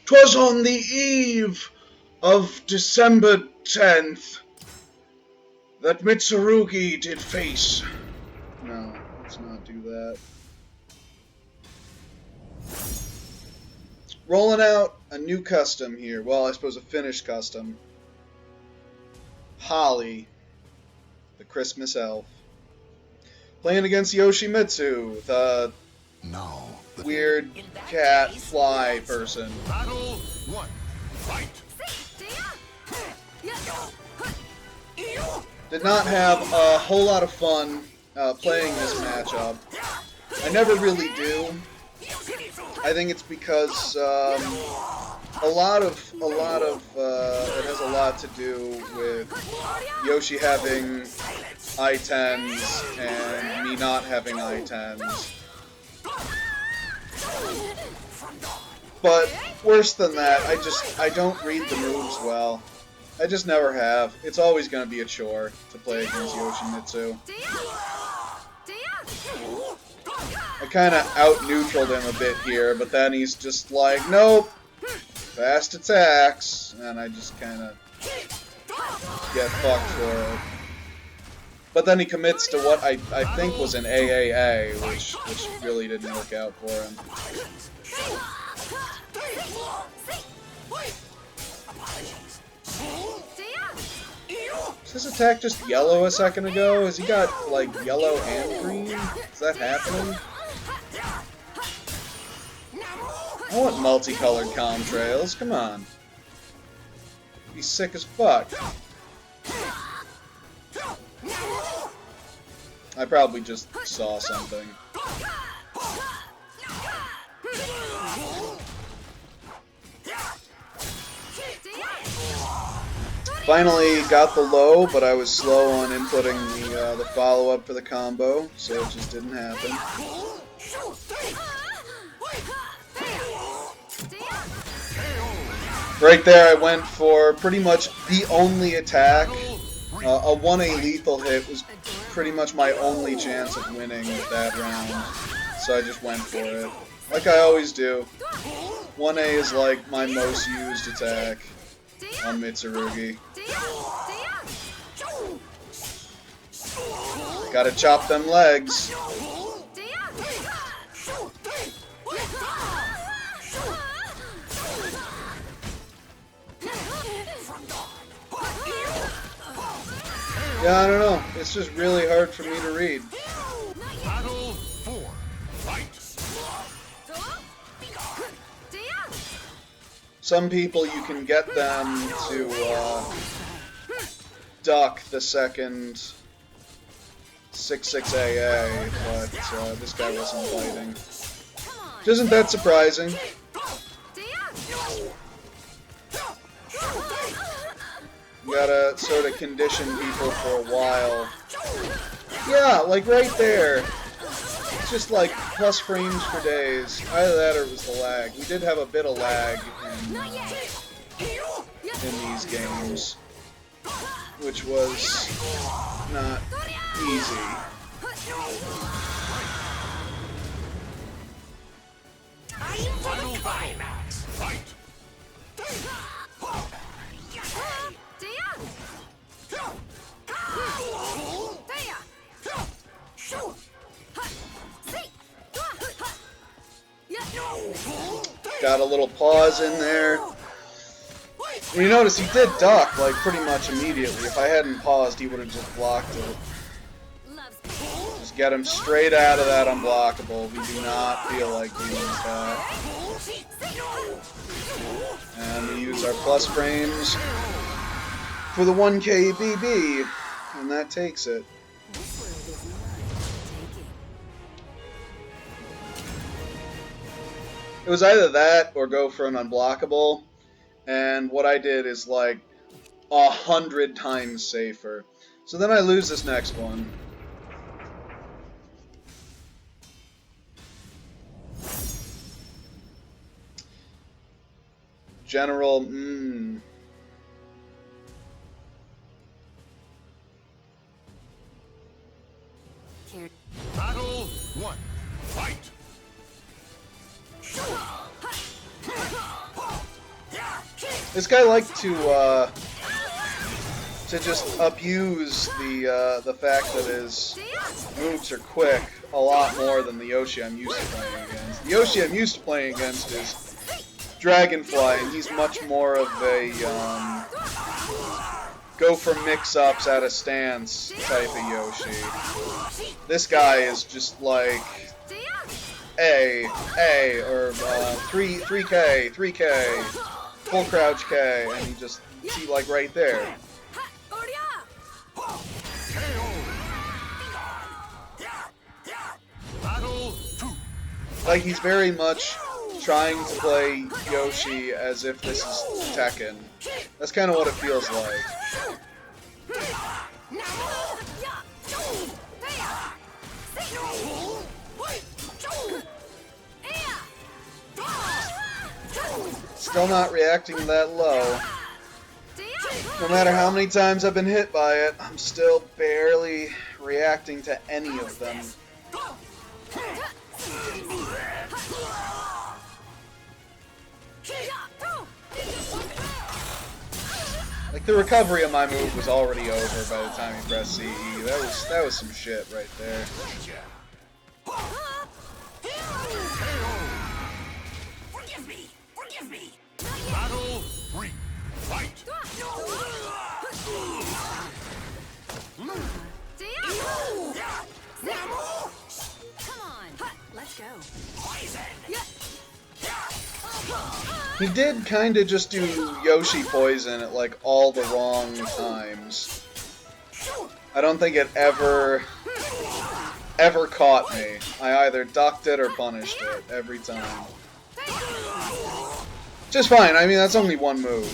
'Twas on the eve of December 10th that Mitsurugi did face. No, let's not do that. Rolling out a new custom here. Well, I suppose a finished custom. Holly, the Christmas elf. Playing against Yoshimitsu, the weird cat fly person. Battle 1. Fight. Did not have a whole lot of fun playing this matchup. I never really do. I think it's because it has a lot to do with Yoshi having I-10s and me not having I-10s. But worse than that, I don't read the moves well. I just never have. It's always going to be a chore to play against Yoshimitsu. I kind of out-neutraled him a bit here, but then he's just like, nope, fast attacks, and I just kind of get fucked for it. But then he commits to what I think was an AAA, which really didn't work out for him. Was his attack just yellow a second ago? Has he got, like, yellow and green? Is that happening? I want multicolored contrails, come on. He's sick as fuck. I probably just saw something. Finally got the low, but I was slow on inputting the follow-up for the combo, so it just didn't happen. Right there, I went for pretty much the only attack. A 1A lethal hit was pretty much my only chance of winning that round, so I just went for it. Like I always do. 1A is like my most used attack on Mitsurugi. Gotta chop them legs. Yeah, I don't know. It's just really hard for me to read. Battle 4. Fight. Some people, you can get them to duck the second 6-6 AA, but this guy wasn't fighting. Which isn't that surprising. You gotta sort of condition people for a while. Yeah, like right there. It's just like plus frames for days. Either that or it was the lag. We did have a bit of lag in these games, which was not easy. Final climax. Fight. Got a little pause in there. And you notice he did duck, like, pretty much immediately. If I hadn't paused, he would have just blocked it. Just get him straight out of that unblockable. We do not feel like doing that. And we use our plus frames for the 1K BB, and that takes it. It was either that or go for an unblockable, and what I did is like 100 times safer. So then I lose this next one. General, Battle 1. Fight. This guy liked to just abuse the fact that his moves are quick a lot more than the Yoshi I'm used to playing against. The Yoshi I'm used to playing against is Dragonfly, and he's much more of a go for mix-ups out of stance type of Yoshi. This guy is just like A, or 3K, 3K, full crouch K, and he just, see, like right there. Like, he's very much trying to play Yoshi as if this is Tekken. That's kind of what it feels like. Still not reacting that low. No matter how many times I've been hit by it, I'm still barely reacting to any of them. Like, the recovery of my move was already over by the time he pressed CE. That was some shit right there. Forgive me. Battle 3. Fight. Come on, let's go. He did kind of just do Yoshi poison at like all the wrong times. I don't think it ever caught me. I either ducked it or punished it every time. Just fine. I mean, that's only one move.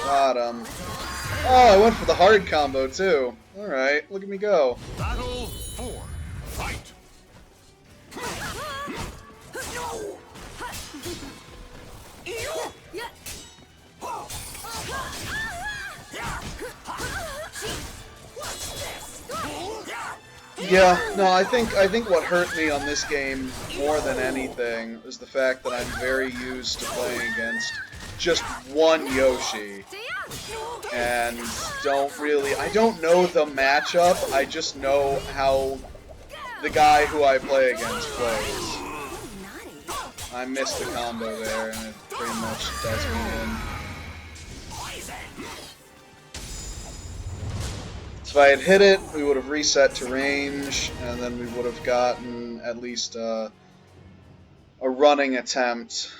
Got him. Oh, I went for the hard combo too. All right, look at me go. Battle 4. Fight. Yeah, no, I think what hurt me on this game more than anything is the fact that I'm very used to playing against just one Yoshi. And I don't know the matchup, I just know how the guy who I play against plays. I missed the combo there, and it pretty much does me in. So if I had hit it, we would have reset to range, and then we would have gotten at least a running attempt.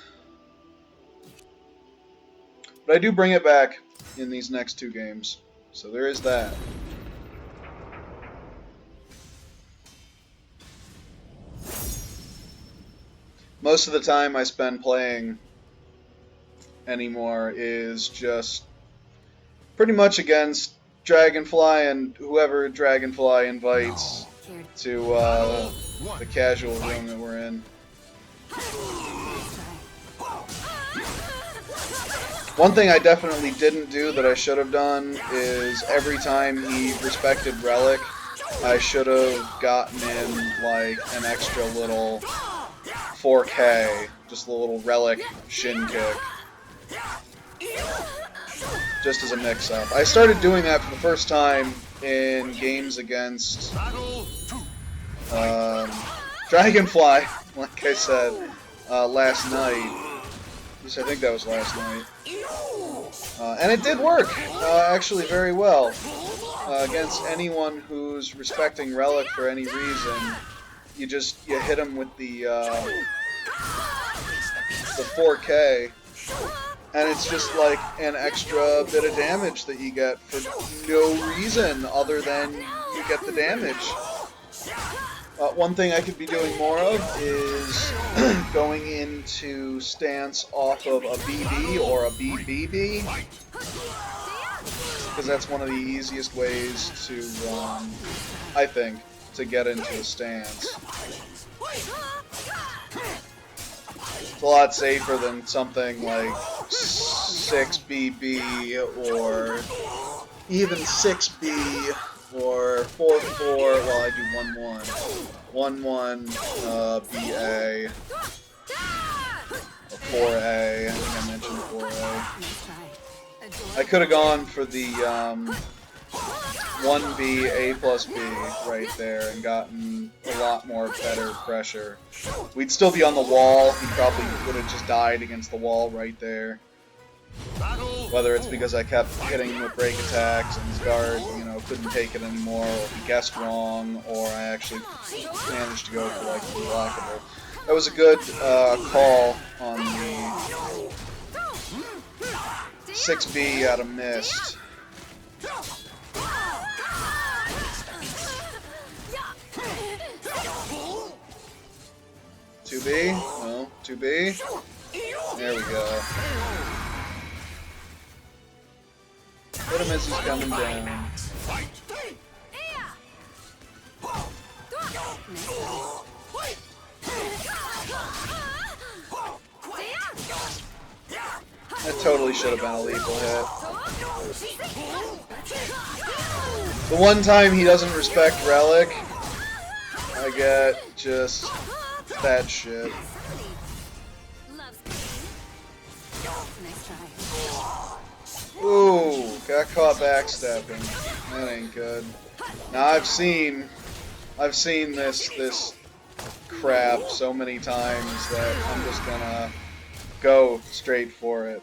But I do bring it back in these next two games, so there is that. Most of the time I spend playing anymore is just pretty much against Dragonfly and whoever Dragonfly invites to the casual room that we're in. One thing I definitely didn't do that I should have done is every time he respected Relic, I should have gotten in like an extra little 4K, just a little Relic shin kick. Just as a mix-up. I started doing that for the first time in games against Dragonfly, like I said, last night. At least I think that was last night. And it did work, actually very well. Against anyone who's respecting Relic for any reason, you hit him with the 4K. And it's just like an extra bit of damage that you get for no reason other than you get the damage. One thing I could be doing more of is going into stance off of a BB or a BBB. Because that's one of the easiest ways to, I think, to get into a stance. It's a lot safer than something like 6BB or even 6B or 4-4. Well, I do 1-1. 1-1 BA. 4A. I think I mentioned 4A. Nice try. I could have gone for the 1B, A plus B right there and gotten a lot more better pressure. We'd still be on the wall. He probably would have just died against the wall right there. Whether it's because I kept hitting him with break attacks and his guard, you know, couldn't take it anymore, or he guessed wrong, or I actually managed to go for like unblockable. That was a good call on the 6B out of missed. 2B? No. 2B? There we go. Hit him as he's coming down. That totally should have been a lethal hit. The one time he doesn't respect Relic, I get just that shit. Ooh, got caught backstepping. That ain't good. Now I've seen this crap so many times that I'm just gonna go straight for it.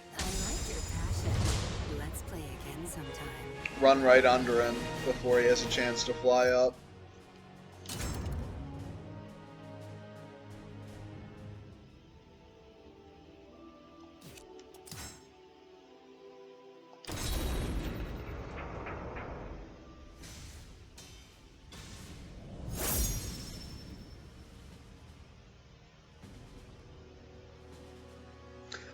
Let's play again sometime. Run right under him before he has a chance to fly up.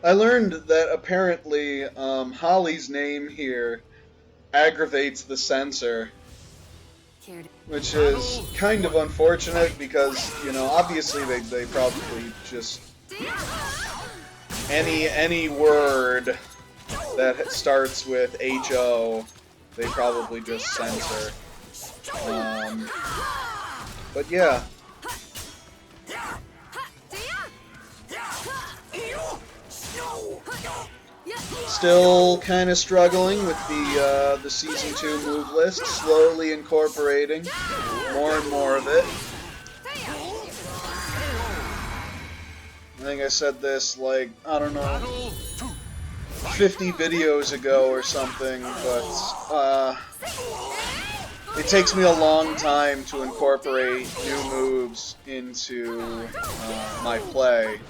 I learned that apparently Holly's name here aggravates the censor, which is kind of unfortunate because, you know, obviously they probably just any word that starts with HO they probably just censor. But yeah. Still kind of struggling with the Season 2 move list, slowly incorporating more and more of it. I think I said this, like, I don't know, 50 videos ago or something, but it takes me a long time to incorporate new moves into my play.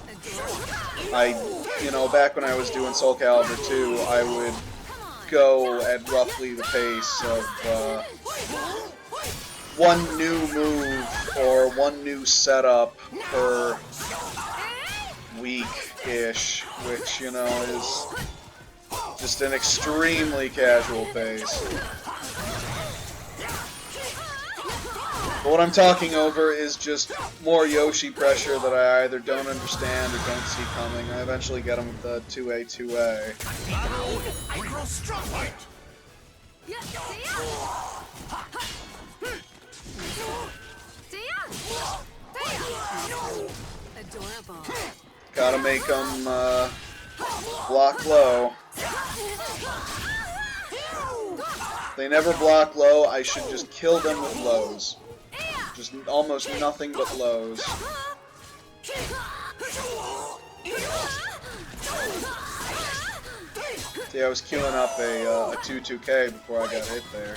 You know, back when I was doing Soul Calibur 2, I would go at roughly the pace of one new move or one new setup per week-ish, which, you know, is just an extremely casual pace. But what I'm talking over is just more Yoshi pressure that I either don't understand or don't see coming. I eventually get him with the 2A, 2A. Adorable. Gotta make him block low. If they never block low, I should just kill them with lows. Just almost nothing but lows. See, I was queuing up a 2-2K before I got hit there.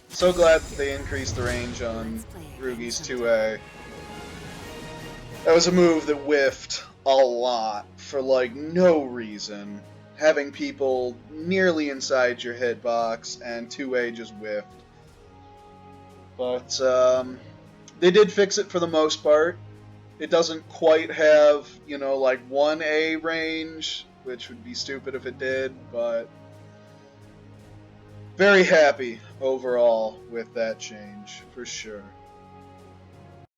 So glad that they increased the range on Rugi's 2A. That was a move that whiffed a lot for, like, no reason. Having people nearly inside your hitbox, and 2A just whiffed. But, they did fix it for the most part. It doesn't quite have, you know, like, 1A range, which would be stupid if it did, but very happy overall with that change, for sure.